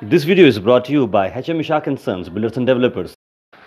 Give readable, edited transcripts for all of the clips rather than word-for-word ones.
This video is brought to you by HM Ishaq & Sons Builders and Developers,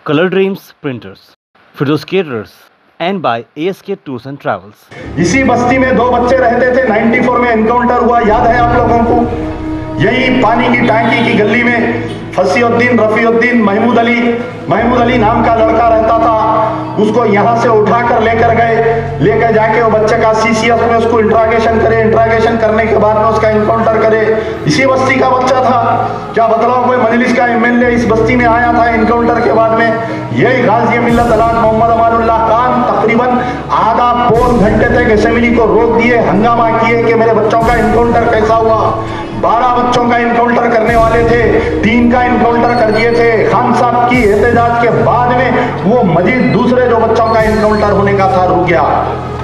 Color Dreams Printers, Firdaus Caterers, and by ASK Tours and Travels. इसी बस्ती में दो बच्चे रहते थे। 94 में encounter हुआ, याद है आप लोगों को? यही पानी की टांकी की गली में फसीउद्दीन, रफीउद्दीन, महमूद अली नाम का लड़का रहता था। उसको यहाँ से उठाकर लेकर जाके वो बच्चे का CCS में उसको इंट्रागेशन करने के बाद में उसका इनकाउंटर करे। इसी बस्ती का बच्चा था। क्या बतलाओ, कोई मजलिस का MLA इस बस्ती में आया था इनकाउंटर के बाद में। यही गाजी मिल्लत अलाद मोहम्मद अमानुल्लाह खान तकरीबन आधा पौन घंटे तक असेंबली को रोक दिए, हंगामा किए कि मेरे बच्चों का इनकाउंटर कैसा हुआ। 12 बच्चों का इनकाउंटर करने वाले थे, 3 का इनकाउंटर कर दिए थे। खान साहब की एहतजाज के बाद में वो मजीद दूसरे जो बच्चों का इनकाउंटर होने का था रुक गया।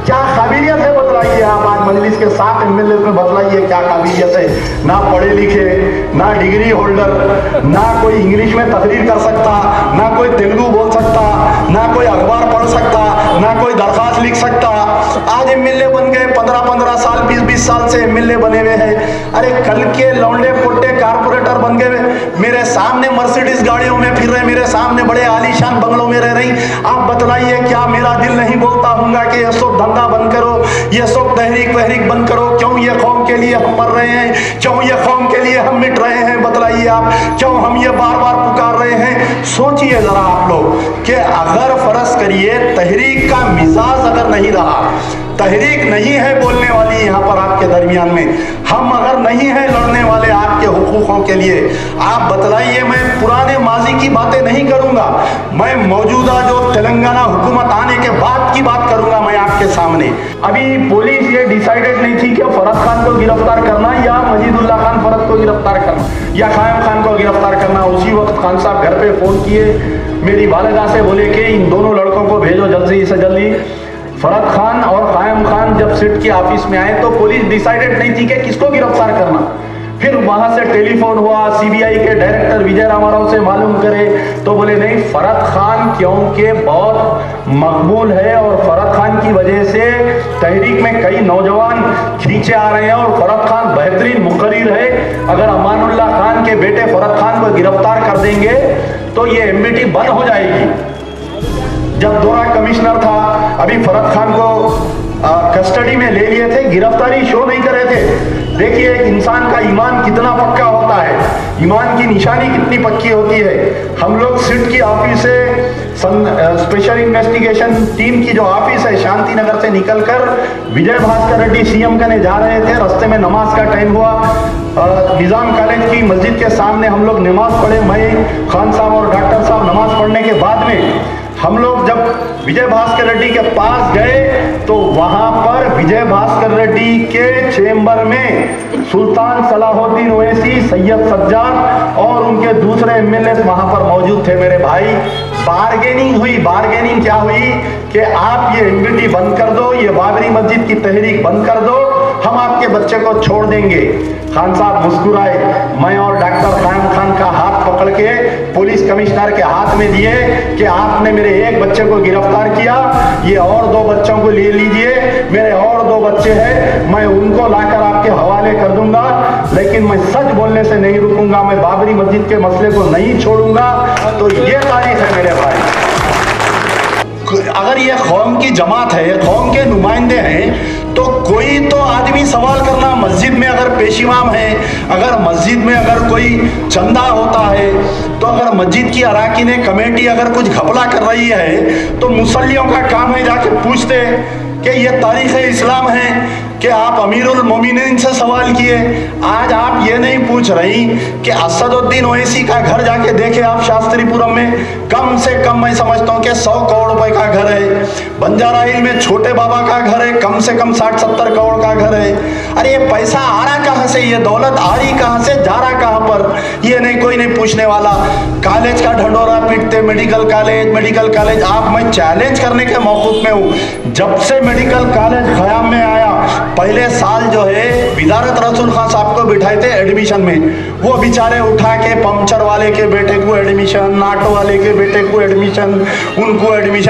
क्या काबिलियत है बताइए आप आज मजलिस के 7 MLA में, बतलाइए क्या काबिलियत है। ना पढ़े लिखे, ना डिग्री होल्डर, ना कोई इंग्लिश में तकरीर कर सकता, ना कोई तेलुगु बोल सकता, ना कोई अखबार पढ़ सकता, ना कोई दरखास्त लिख सकता। आज MLA बन गए, 15-15 साल 20-20 साल से MLA बने हुए हैं। अरे कल के लौंडे पोटे कारपोरेटर बन गए, मेरे सामने मर्सिडीज गाड़ियों में फिर रहे, मेरे सामने बड़े आलीशान बंगलों में रह रही। आप बतलाइए क्या मेरा दिल नहीं बोलता होगा कि ये सब धंधा बंद करो, ये सब तहरीक बंद करो। क्यों ये कौम के लिए हम मर रहे हैं, क्यों ये कौम के लिए हम मिट रहे हैं, बताइए आप। क्यों हम ये बार बार पुकार रहे हैं। सोचिए जरा आप लोग कि अगर फर्ज करिए तहरीक का मिजाज अगर नहीं रहा, तहरीक नहीं है बोलने वाली यहाँ पर आपके दरमियान में, हम अगर नहीं है लड़ने वाले आपके हुकूकों के लिए, आप बतलाइए। मैं पुराने माजी की बातें नहीं करूंगा, मैं मौजूदा जो तेलंगाना हुकूमत आने के बाद की बात करूंगा मैं आपके सामने। अभी पुलिस ये डिसाइडेड नहीं थी कि फरद खान को गिरफ्तार करना या मजीदुल्लाह खान फरद को गिरफ्तार करना या कायम खान को गिरफ्तार करना। उसी वक्त खान साहब घर पे फोन किए, मेरी वालिदा से बोले कि इन दोनों लड़कों को भेजो जल्दी से जल्दी। फरद खान और कायम खान जब सिट के ऑफिस में आए तो पुलिस डिसाइडेड नहीं थी कि किसको गिरफ्तार करना। फिर वहां से टेलीफोन हुआ, CBI के डायरेक्टर विजय रामाराव से मालूम करे तो बोले नहीं, फरद खान क्योंकि बहुत मकबूल है और फरद खान की वजह से तहरीक में कई नौजवान खींचे आ रहे हैं और फरद खान बेहतरीन मुकर्रिर है। अगर अमानुल्लाह खान के बेटे फरद खान को गिरफ्तार कर देंगे तो ये MBT बंद हो जाएगी। जब दोरा कमिश्नर था, अभी फरद खान को कस्टडी में ले लिए थे, गिरफ्तारी शो नहीं कर रहे थे। देखिए एक इंसान का ईमान कितना पक्का होता है, ईमान की निशानी कितनी पक्की होती है। हम लोग सिट की ऑफिस से स्पेशल इन्वेस्टिगेशन टीम की जो ऑफिस है शांति नगर से निकलकर विजय भास्कर रेड्डी CM करने जा रहे थे। रास्ते में नमाज का टाइम हुआ, निजाम कॉलेज की मस्जिद के सामने हम लोग नमाज पढ़े, मैं, खान साहब और डॉक्टर साहब। नमाज पढ़ने के बाद में हम लोग जब विजय भास्कर रेड्डी के पास गए तो वहां पर विजय भास्कर रेड्डी के चेंबर में सुल्तान सलाहुद्दीन ओवैसी, सैयद सज्जाद और उनके दूसरे MLA वहां पर मौजूद थे। मेरे भाई बार्गेनिंग हुई। बार्गेनिंग क्या हुई कि आप ये MBT बंद कर दो, ये बाबरी मस्जिद की तहरीक बंद कर दो, हम आपके बच्चे को छोड़ देंगे। खान साहब मुस्कुराए, मैं और डॉक्टर कायम खान का हाथ पकड़ के पुलिस कमिश्नर के हाथ में दिए कि आपने मेरे एक बच्चे को गिरफ्तार किया, ये और 2 बच्चों को ले लीजिए, मेरे और 2 बच्चे हैं, मैं उनको लाकर आपके हवाले कर दूंगा, लेकिन मैं सच बोलने से नहीं रुकूंगा, मैं बाबरी मस्जिद के मसले को नहीं छोड़ूंगा। तो ये तारीख है मेरे भाई। अगर ये कौम की जमात है, कौम के नुमाइंदे हैं, तो कोई तो आदमी सवाल करना, मस्जिद में अगर पेश इमाम है, अगर मस्जिद में अगर कोई चंदा होता है, तो अगर मस्जिद की अराकीन कमेटी अगर कुछ घपला कर रही है तो मुसल्लियों का काम है जाके पूछते कि ये तारीख़ इस्लाम है कि आप अमीरुल मोमिनीन से सवाल किए। आज आप ये नहीं पूछ रही कि असदुद्दीन ओवैसी का घर जाके देखे आप शास्त्रीपुरम में, कम से कम मैं समझता हूँ कि 100 करोड़ रुपए का घर है। बंजारा हिल में छोटे बाबा का घर है, कम से कम 60-70 करोड़ का घर है। अरे ये पैसा आ रहा कहाँ से, ये दौलत आ रही कहाँ से, जा रहा कहाँ पर, ये नहीं कोई नहीं पूछने वाला। कॉलेज का ढंडोरा पीटते, मेडिकल कॉलेज। आप मैं चैलेंज करने के मौकूफ में हूँ। जब से मेडिकल कॉलेज ख़याम में आया, पहले साल जो है विदारत रसूल खान साहब को बिठाए थे एडमिशन में, वो बेचारे उठा के पंचर वाले के बेटे को एडमिशन, ऑटो वाले के बेटे को एडमिशन,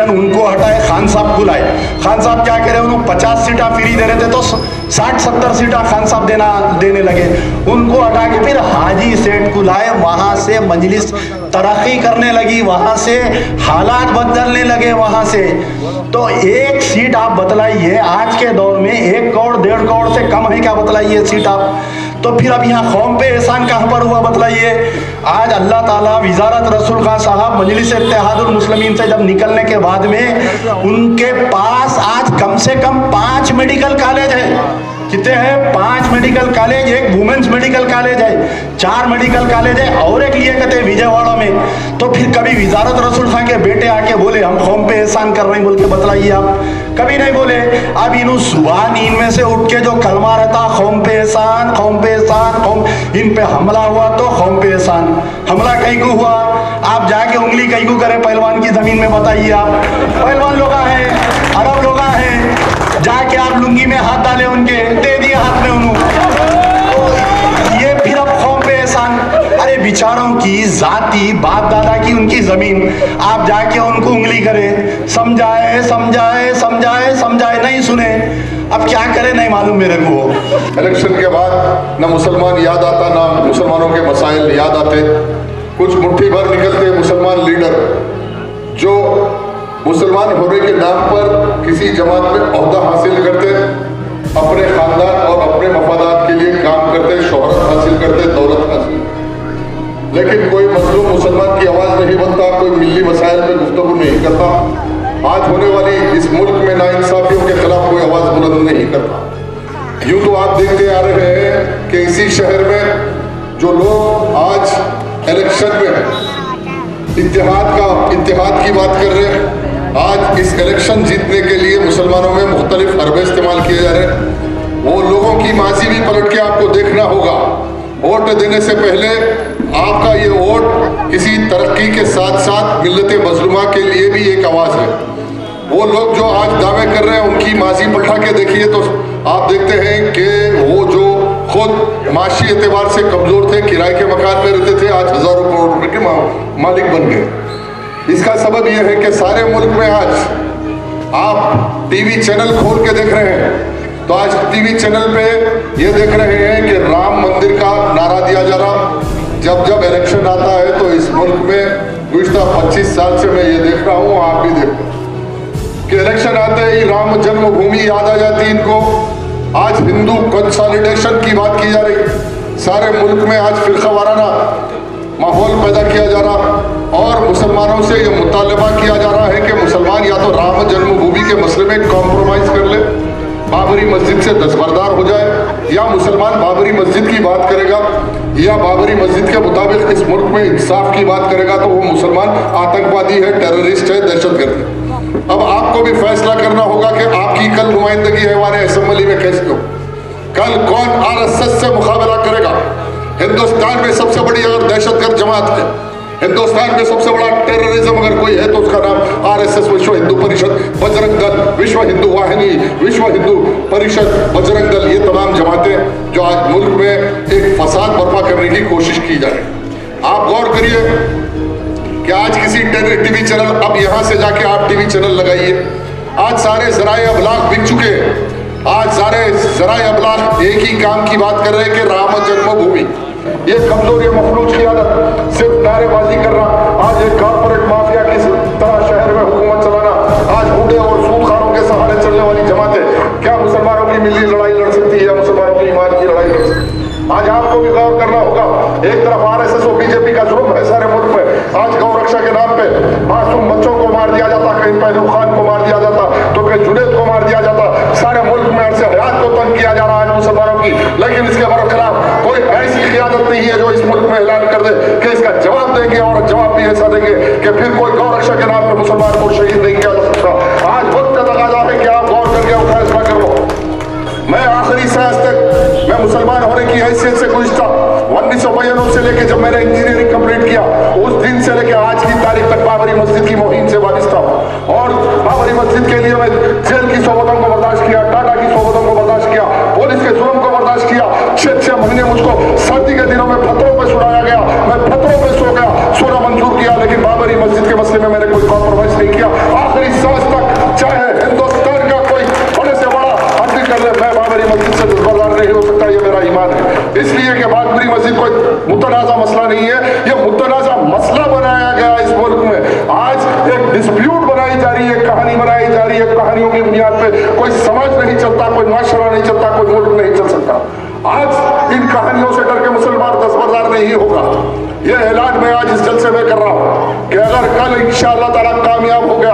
उनको हटाए, खान साहब बुलाए। खान साहब क्या कह रहे हैं, उन्होंने 50 सीटा फ्री दे रहे थे तो 60-70 सीटा खान साहब देने लगे। उनको हटा के फिर हाजी सेठ को लाए, वहां से मजलिस तरक्की करने लगी, वहां से हालात बदलने लगे वहां से। तो एक सीट आप बतलाइए, आज के दौर में 1 करोड़ 1.5 करोड़ से कम है क्या? बतलाइए सीट आप। तो फिर अब यहाँ कौम पे एहसान कहाँ पर हुआ बतलाइए? आज अल्लाह ताला वजारत रसूल खान साहब मजलिस इत्तेहादुल मुस्लिमीन से जब निकलने के बाद में उनके पास आज कम से कम 5 मेडिकल कॉलेज है। कितने हैं? 5 मेडिकल कॉलेज, एक वुमेन्स मेडिकल कॉलेज है, 4 मेडिकल कॉलेज है और एक लिए कहते हैं विजयवाड़ा में। तो फिर कभी वजारत रसूल खान के बेटे आके बोले हम कौम पे एहसान कर रहे हैं बोल के बतलाइए आप? कभी नहीं बोले। अब इन्हों सुबह नींद में से उठ के जो कलमा रहता कौम पे एहसान, कौम पे एहसान, कौम, इन पे हमला हुआ तो कौम पे एहसान। हमला कहीं को हुआ? आप जाके उंगली कहीं को करे पहलवान की जमीन में, बताइए आप? पहलवान लोग हैं, अरब लोग हैं, जाके आप लुंगी में हाथ डाले उनके, दे दिए हाथ में उन्होंने। ये फिर अब कौम पे एहसान। अरे बेचारों की जाती बाप दादा की उनकी जमीन, आप जाके उनको उंगली करे, समझाए समझाए समझाए समझाए, नहीं सुने। अब क्या करे नहीं मालूम मेरे को। इलेक्शन के बाद न मुसलमान याद आता, ना मुसलमानों के मसाइल याद आते। कुछ मुट्ठी भर निकलते मुसलमान लीडर जो मुसलमान होने के नाम पर किसी जमात में ओहदा हासिल करते, अपने खानदान और अपने मफादात के लिए काम करते, शोहरत हासिल करते, दौलत हासिल, लेकिन कोई मजलूम मुसलमान की आवाज़ नहीं बनता, कोई मिली मसाइल में गुफ्तगू नहीं करता। आज होने वाली इस मुल्क में नाइंसाफियों के खिलाफ कोई आवाज़ बुलंद नहीं करता। यूँ तो आप देखते आ रहे हैं कि इसी शहर में जो लोग आज इलेक्शन में इत्तेहाद की बात कर रहे हैं, आज इस इलेक्शन जीतने के लिए मुसलमानों में मुख्तलिफ हरबे इस्तेमाल किए जा रहे हैं। वो लोगों की माजी भी पलट के आपको देखना होगा। वोट देने से पहले आपका ये वोट किसी तरक्की के साथ साथ मिल्लत मजलूमा के लिए भी एक आवाज़ है। वो लोग जो आज दावे कर रहे हैं उनकी माजी पलटा के देखिए तो आप देखते हैं कि वो जो खुद माशी एतबार से कमज़ोर थे, किराए के मकान में रहते थे, आज हज़ारों करोड़ रुपए के मालिक बन गए। इसका सबब यह है कि सारे मुल्क में आज आप टीवी चैनल खोल के देख रहे हैं तो आज टीवी चैनल पे ये देख रहे हैं कि राम मंदिर का नारा दिया जा रहा। जब जब इलेक्शन आता है तो इस मुल्क में गुज़िश्ता 25 साल से मैं ये देख रहा हूँ, आप भी देख रहे हैं कि इलेक्शन आते ही राम जन्मभूमि याद आ जाती इनको। आज हिंदू कंसोलिडेशन की बात की जा रही, सारे मुल्क में आज फिरकावाराना माहौल पैदा किया जा रहा और मुसलमानों से ये मुतालबा किया जा रहा है कि मुसलमान या तो राम जन्मभूमि के मसले में कॉम्प्रोमाइज़ कर ले, बाबरी मस्जिद से दस्तबरदार हो जाए, या मुसलमान बाबरी मस्जिद की बात करेगा या बाबरी मस्जिद के मुताबिक इस मुल्क में इंसाफ की बात करेगा तो वो मुसलमान आतंकवादी है, टेररिस्ट है, दहशतगर्द है। अब आपको भी फैसला करना होगा कि आपकी कल नुमाइंदगी हैवान असेंबली में कैसे हो, कल कौन आरएसएस से मुकाबला करेगा। हिंदुस्तान में सबसे बड़ी अगर दहशतगर्द जमात है, हिंदुस्तान में सबसे बड़ा टेररिज्म अगर कोई है तो उसका नाम आरएसएस, विश्व हिंदू परिषद, बजरंग दल, विश्व हिंदू वाहिनी, विश्व हिंदू परिषद, बजरंग दल, ये तमाम जमातें जो आज मुल्क में एक फसाद बर्पा करने की कोशिश की जा रही। आप गौर करिए कि आज किसी टीवी चैनल, अब यहाँ से जाके आप टीवी चैनल लगाइए, आज सारे ज़राए अबलाग बिक चुके हैं। आज सारे ज़राए अबलाग एक ही काम की बात कर रहे हैं कि राम जन्मभूमि। ये कमजोर, ये मफलूज की आदत, सिर्फ नारेबाजी करना, आज एक कॉर्पोरेट माफिया की तरह शहर में हुकूमत चलाना, आज बूढ़े और सूदखानों के सहारे चलने वाली जमातें क्या मुसलमानों की मिली लड़ाई लड़ सकती है या मुसलमानों की ईमान की लड़ाई लड़ सकती है? आज आपको भी गौर करना होगा। एक तरफ आरएसएस और बीजेपी का जुर्म है सारे मुल्क में। आज गौ रक्षा के नाम पे मासूम बच्चों को मार दिया जाता, कहीं पहलू खान को मार दिया जाता तो कहीं जुनैद को मार दिया जाता। सारे मुल्क में अरसे हयात को तंग किया जा रहा है मुसलमानों की, लेकिन इसके बरखिलाफ कोई ऐसी क़यादत नहीं है जो इस मुल्क में ऐलान कर दे कि इसका जवाब देंगे, और जवाब भी ऐसा देंगे कि फिर कोई गौ रक्षा के नाम पर मुसलमान को शहीद नहीं किया जा सकता। आज वक्त का तकाजा है कि आप गौर करके फैसला कर लो। मैं आखिरी सांस तक मैं मुसलमान होने की हैसियत से गुज़िश्ता 1992 से लेकर जब मैंने इंजीनियरिंग कंप्लीट किया उस दिन से लेकर आज की तारीख तक बाबरी मस्जिद की मुहिम से वाबिस्ता हूँ। और बाबरी मस्जिद के लिए मैं जेल की सोबतों को बर्दाश्त किया, टाटा की सोबतों को बर्दाश्त किया, पुलिस के जुल्म को बर्दाश्त किया। 6 महीने मुझको सर्दी के दिनों में फतरों पर सुनाया गया, मैं फतरों पर सो गया, सोना मंजूर किया, लेकिन बाबरी मस्जिद के मसले में मैंने कोई कॉम्प्रोमाइज नहीं किया। आखिरी सांस तक चाहे हिंदुस्तान का कोई बड़े से बड़ा हत्या कर ले, मैं बाबरी मस्जिद से नहीं हो सकता, ये मेरा ईमान है। इसलिए कि बाबरी मस्जिद कोई मुतनाज़ा मसला नहीं है, ये मुतनाज़ा मसला बनाया गया इस मुल्क में। आज एक डिस्प्यूट बनाई जा रही है, कहानी बनाई जा रही है, कहानियों की बुनियाद पे कोई समाज नहीं चलता, कोई माशरा नहीं चलता, कोई मुल्क नहीं चल सकता। आज इन कहानियों से डर के मुसलमान दस्तबरदार नहीं होगा। ये ऐलान मैं आज इस जलसे में कर रहा हूँ कि अगर कल इंशाअल्लाह ताला कामयाब हो गया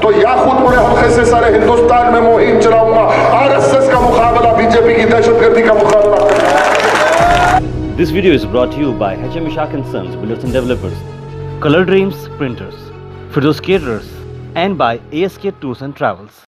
तो या खुद पूरे हल्के से सारे हिंदुस्तान में मुहिम चलाऊंगा, आरएसएस का मुकाबला, बीजेपी की दहशतगर्दी का मुकाबला करूंगा। This video is brought to you by HM Ishaq & Sons Builders and Developers, Color Dreams Printers, Firdaus Caterers, and by ASK Tours and Travels.